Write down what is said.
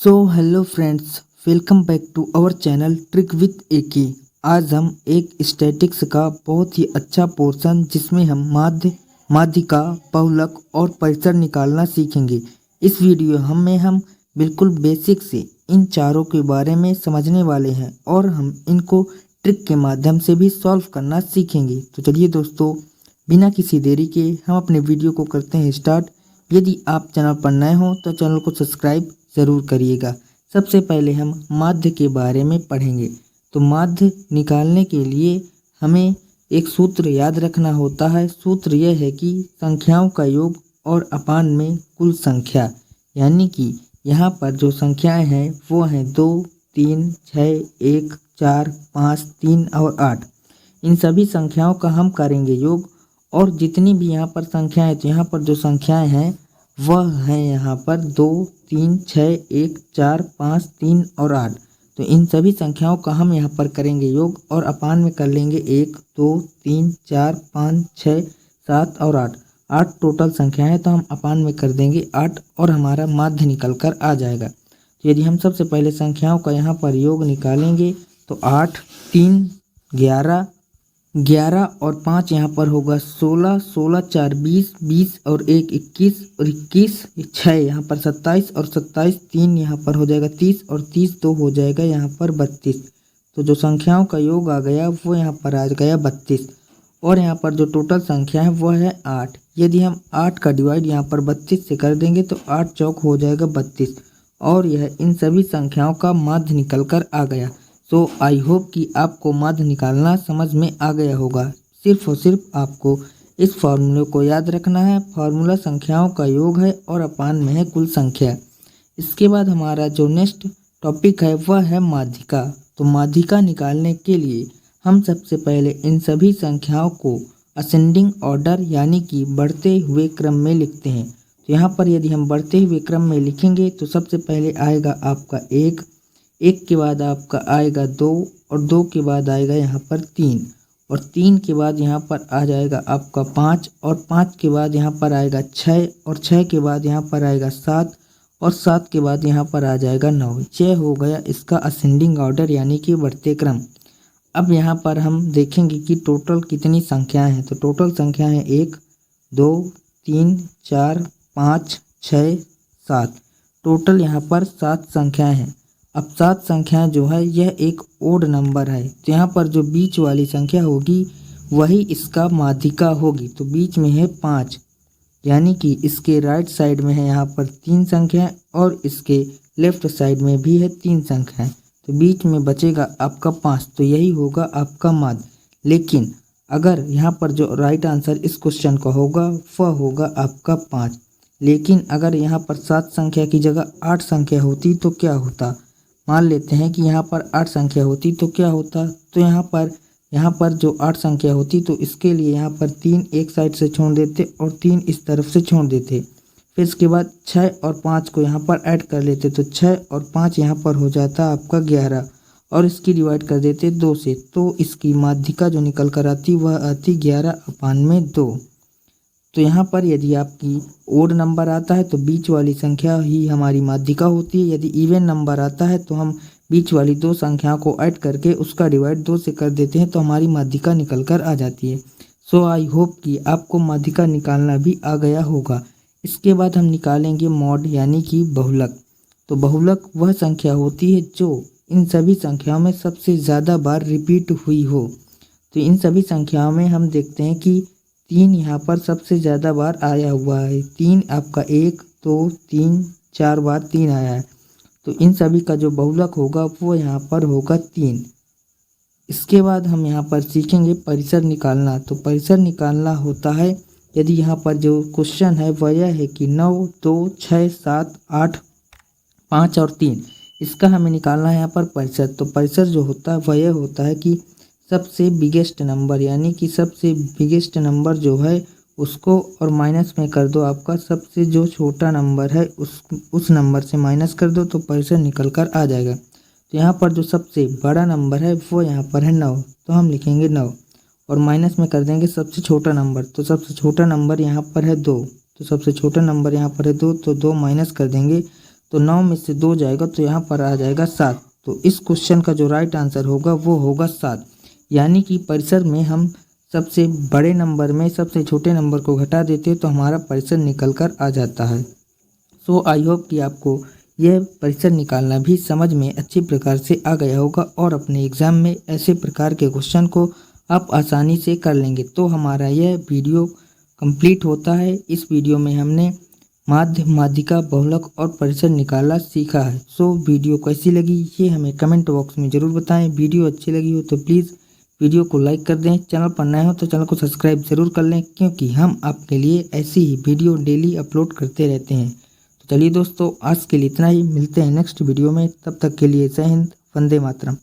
Hello friends, welcome back to our channel trick with AK. आज हम एक statics का बहुत ही अच्छा पोर्शन जिसमें हम माध्य, माध्यिका, बहुलक और परिसर निकालना सीखेंगे। इस वीडियो में हम बिल्कुल बेसिक से इन चारों के बारे में समझने वाले हैं और हम इनको ट्रिक के माध्यम से भी सॉल्व करना सीखेंगे। तो चलिए दोस्तों, बिना किसी देरी के हम अपने वीडियो को करते हैं स्टार्ट। यदि आप चैनल पर नए हों तो चैनल को सब्सक्राइब ज़रूर करिएगा। सबसे पहले हम माध्य के बारे में पढ़ेंगे। तो माध्य निकालने के लिए हमें एक सूत्र याद रखना होता है। सूत्र यह है कि संख्याओं का योग और अपान में कुल संख्या, यानी कि यहाँ पर जो संख्याएं हैं वो हैं 2, 3, 6, 1, 4, 5, 3 और 8। इन सभी संख्याओं का हम करेंगे योग, और जितनी भी यहाँ पर संख्याएं, तो यहाँ पर जो संख्याएं हैं वह हैं यहाँ पर 2, 3, 6, 1, 4, 5, 3 और 8। तो इन सभी संख्याओं का हम यहाँ पर करेंगे योग और अपान में कर लेंगे 1, 2, 3, 4, 5, 6, 7 और 8। 8 टोटल संख्याएं हैं, तो हम अपान में कर देंगे 8 और हमारा माध्य निकल कर आ जाएगा। तो यदि हम सबसे पहले संख्याओं का यहाँ पर योग निकालेंगे तो 8, 3, 11, 11 और 5 यहाँ पर होगा 16, 16, 4, 20, 20 और 1, 21 और 21, 6 यहाँ पर 27 और 27, 3 यहाँ पर हो जाएगा 30 और 30 2 हो जाएगा यहाँ पर 32। तो जो संख्याओं का योग आ गया वो यहाँ पर आ गया 32, और यहाँ पर जो टोटल संख्या है वह है 8। यदि हम 8 का डिवाइड यहाँ पर 32 से कर देंगे तो 8 चौक हो जाएगा 32, और यह इन सभी संख्याओं का माध्य निकल कर आ गया। सो आई होप कि आपको माध्य निकालना समझ में आ गया होगा। सिर्फ और सिर्फ आपको इस फॉर्मूले को याद रखना है। फॉर्मूला संख्याओं का योग है और अपान में है कुल संख्या। इसके बाद हमारा जो नेक्स्ट टॉपिक है वह है माध्यिका। तो माध्यिका निकालने के लिए हम सबसे पहले इन सभी संख्याओं को असेंडिंग ऑर्डर यानी कि बढ़ते हुए क्रम में लिखते हैं। तो यहाँ पर यदि हम बढ़ते हुए क्रम में लिखेंगे तो सबसे पहले आएगा आपका 1, 1 के बाद आपका आएगा 2, और 2 के बाद आएगा यहाँ पर 3, और 3 के बाद यहाँ पर आ जाएगा आपका 5, और 5 के बाद यहाँ पर आएगा 6, और 6 के बाद यहाँ पर आएगा 7, और 7 के बाद यहाँ पर आ जाएगा 9। 6 हो गया इसका असेंडिंग ऑर्डर यानी कि बढ़ते क्रम। अब यहाँ पर हम देखेंगे कि टोटल कितनी संख्याएँ हैं। तो टोटल संख्या है 1, 2, 3, 4, 5, 6, 7। टोटल यहाँ पर 7 संख्याएँ हैं। अब 7 संख्याएं जो है यह एक ओड नंबर है, तो यहाँ पर जो बीच वाली संख्या होगी वही इसका माध्यिका होगी। तो बीच में है 5, यानी कि इसके राइट साइड में है यहाँ पर 3 संख्याएं और इसके लेफ्ट साइड में भी है 3 संख्याएं। तो बीच में बचेगा आपका 5, तो यही होगा आपका माध्य। लेकिन अगर यहाँ पर जो राइट आंसर इस क्वेश्चन का होगा वह होगा आपका 5। लेकिन अगर यहाँ पर 7 संख्या की जगह 8 संख्या होती तो क्या होता। मान लेते हैं कि यहाँ पर 8 संख्या होती तो क्या होता। तो यहाँ पर जो 8 संख्या होती तो इसके लिए यहाँ पर 3 एक साइड से छोड़ देते और 3 इस तरफ से छोड़ देते। फिर इसके बाद 6 और 5 को यहाँ पर ऐड कर लेते, तो 6 और 5 यहाँ पर हो जाता आपका 11, और इसकी डिवाइड कर देते 2 से। तो इसकी माध्यिका जो निकल कर आती वह आती 11/2। तो यहाँ पर यदि आपकी ओड नंबर आता है तो बीच वाली संख्या ही हमारी माध्यिका होती है। यदि इवन नंबर आता है तो हम बीच वाली 2 संख्याओं को ऐड करके उसका डिवाइड 2 से कर देते हैं, तो हमारी माध्यिका निकल कर आ जाती है। सो आई होप कि आपको माध्यिका निकालना भी आ गया होगा। इसके बाद हम निकालेंगे मॉड यानी कि बहुलक। तो बहुलक वह संख्या होती है जो इन सभी संख्याओं में सबसे ज़्यादा बार रिपीट हुई हो। तो इन सभी संख्याओं में हम देखते हैं कि 3 यहाँ पर सबसे ज़्यादा बार आया हुआ है। 3 आपका 1, 2, 3, 4 बार 3 आया है। तो इन सभी का जो बहुलक होगा वो यहाँ पर होगा 3। इसके बाद हम यहाँ पर सीखेंगे परिसर निकालना। तो परिसर निकालना होता है, यदि यहाँ पर जो क्वेश्चन है वह यह है कि 9, 2, 6, 7, 8, 5 और 3, इसका हमें निकालना है यहाँ पर परिसर। तो परिसर जो होता है वह यह होता है कि सबसे बिगेस्ट नंबर, यानी कि सबसे बिगेस्ट नंबर जो है उसको और माइनस में कर दो आपका सबसे जो छोटा नंबर है उस नंबर से माइनस कर दो, तो परिसर निकल कर आ जाएगा। तो यहाँ पर जो सबसे बड़ा नंबर है वो यहाँ पर है 9, तो हम लिखेंगे 9 और माइनस में कर देंगे सबसे छोटा नंबर। तो सबसे छोटा नंबर यहाँ पर है 2, तो सबसे छोटा नंबर यहाँ पर है 2, तो 2 माइनस कर देंगे तो 9 में से 2 जाएगा तो यहाँ पर आ जाएगा 7। तो इस क्वेश्चन का जो राइट आंसर होगा वो होगा 7। यानी कि परिसर में हम सबसे बड़े नंबर में सबसे छोटे नंबर को घटा देते हैं तो हमारा परिसर निकल कर आ जाता है। सो आई होप कि आपको यह परिसर निकालना भी समझ में अच्छी प्रकार से आ गया होगा और अपने एग्ज़ाम में ऐसे प्रकार के क्वेश्चन को आप आसानी से कर लेंगे। तो हमारा यह वीडियो कंप्लीट होता है। इस वीडियो में हमने माध्य, माध्यिका, बहुलक और परिसर निकालना सीखा है। सो वीडियो कैसी लगी ये हमें कमेंट बॉक्स में ज़रूर बताएं। वीडियो अच्छी लगी हो तो प्लीज़ वीडियो को लाइक कर दें। चैनल पर नए हो तो चैनल को सब्सक्राइब ज़रूर कर लें, क्योंकि हम आपके लिए ऐसी ही वीडियो डेली अपलोड करते रहते हैं। तो चलिए दोस्तों, आज के लिए इतना ही। मिलते हैं नेक्स्ट वीडियो में। तब तक के लिए जय हिंद, वंदे मातरम।